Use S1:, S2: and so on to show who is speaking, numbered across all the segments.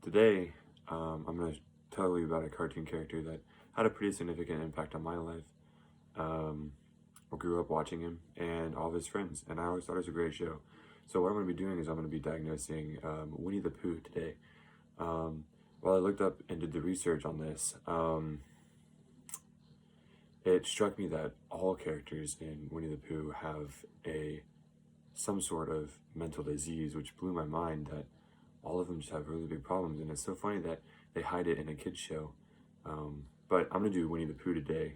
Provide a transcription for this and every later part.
S1: Today, I'm going to tell you about a cartoon character that had a pretty significant impact on my life. Um, I grew up watching him and all of his friends, and I always thought it was a great show. So what I'm going to be doing is I'm going to be diagnosing Winnie the Pooh today. Um, while I looked up and did the research on this, it struck me that all characters in Winnie the Pooh have some sort of mental disease, which blew my mind that all of them just have really big problems. And it's so funny that they hide it in a kid's show. But I'm gonna do Winnie the Pooh today.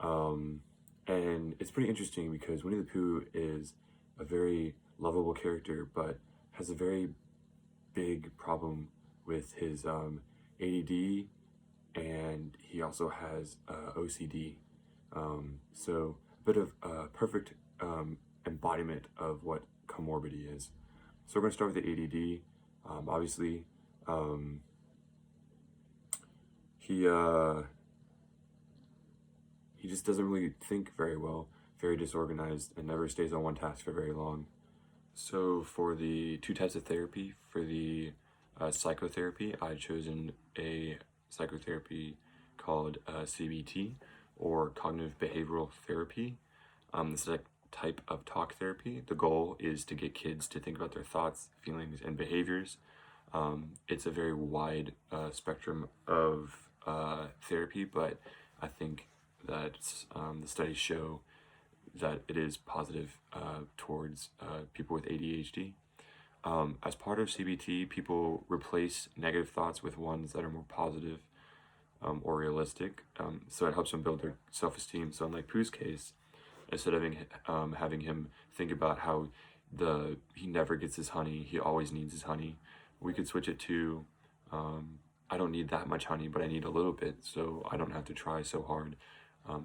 S1: Um, and it's pretty interesting because Winnie the Pooh is a very lovable character, but has a very big problem with his ADD, and he also has OCD. So a bit of a perfect embodiment of what comorbidity is. So we're going to start with the ADD. Obviously, um, he he just doesn't really think very well, very disorganized, and never stays on one task for very long. So for the two types of therapy, for the psychotherapy, I've chosen a psychotherapy called CBT, or cognitive behavioral therapy. This is a type of talk therapy. The goal is to get kids to think about their thoughts, feelings, and behaviors. It's a very wide spectrum of therapy, but I think that the studies show that it is positive towards people with ADHD. As part of CBT, people replace negative thoughts with ones that are more positive or realistic. So it helps them build their self-esteem. So in like Pooh's case, instead of having him think about how he never gets his honey, he always needs his honey, we could switch it to I don't need that much honey, but I need a little bit, so I don't have to try so hard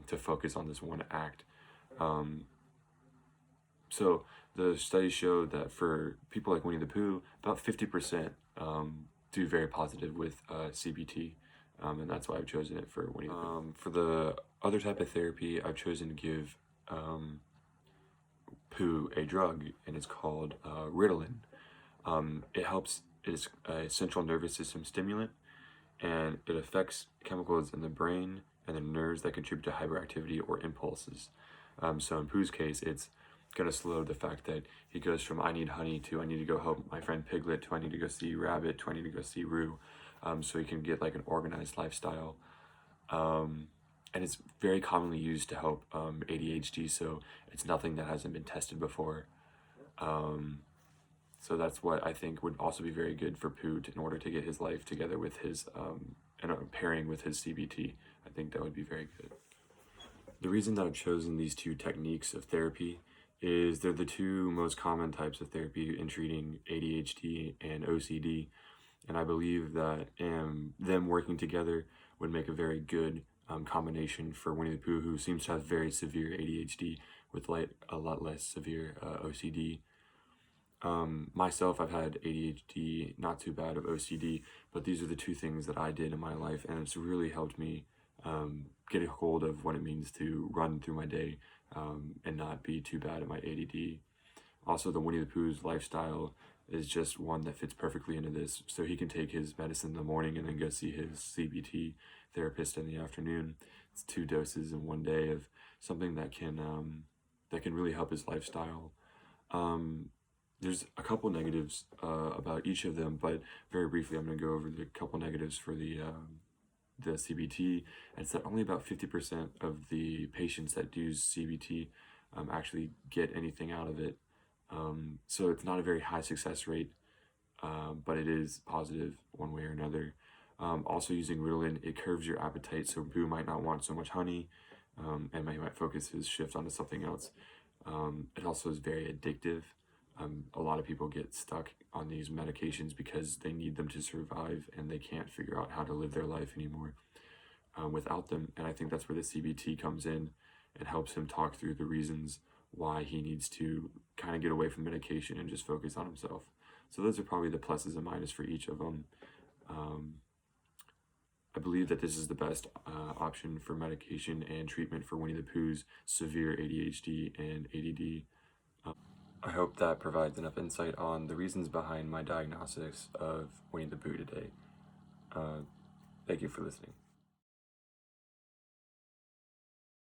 S1: to focus on this one act. So the studies show that for people like Winnie the Pooh, about 50% do very positive with CBT, and that's why I've chosen it for Winnie the Pooh. For the other type of therapy, I've chosen to give Pooh a drug, and it's called Ritalin. It is a central nervous system stimulant, and it affects chemicals in the brain and the nerves that contribute to hyperactivity or impulses. So in Pooh's case, it's going to slow the fact that he goes from I need honey to I need to go help my friend Piglet to I need to go see Rabbit to I need to go see Roo, so he can get like an organized lifestyle. And it's very commonly used to help ADHD, so it's nothing that hasn't been tested before. So that's what I think would also be very good for Pooh in order to get his life together with his and pairing with his CBT. I think that would be very good. The reason that I've chosen these two techniques of therapy is they're the two most common types of therapy in treating ADHD and OCD, and I believe that them working together would make a very good combination for Winnie the Pooh, who seems to have very severe ADHD with a lot less severe OCD. Myself, I've had ADHD, not too bad of OCD, but these are the two things that I did in my life, and it's really helped me get a hold of what it means to run through my day and not be too bad at my ADD. Also, the Winnie the Pooh's lifestyle is just one that fits perfectly into this, so he can take his medicine in the morning and then go see his CBT therapist in the afternoon. It's 2 doses in one day of something that can really help his lifestyle. There's a couple negatives about each of them, but very briefly I'm going to go over the couple negatives for the CBT. And it's that only about 50% of the patients that do CBT actually get anything out of it. So it's not a very high success rate, but it is positive one way or another. Also, using Ritalin, it curves your appetite, so Pooh might not want so much honey, and he might focus his shift onto something else. It also is very addictive. A lot of people get stuck on these medications because they need them to survive and they can't figure out how to live their life anymore without them. And I think that's where the CBT comes in and helps him talk through the reasons why he needs to kind of get away from medication and just focus on himself. So those are probably the pluses and minuses for each of them. I believe that this is the best option for medication and treatment for Winnie the Pooh's severe ADHD and ADD. I hope that provides enough insight on the reasons behind my diagnosis of Winnie the Pooh today. Thank you for listening.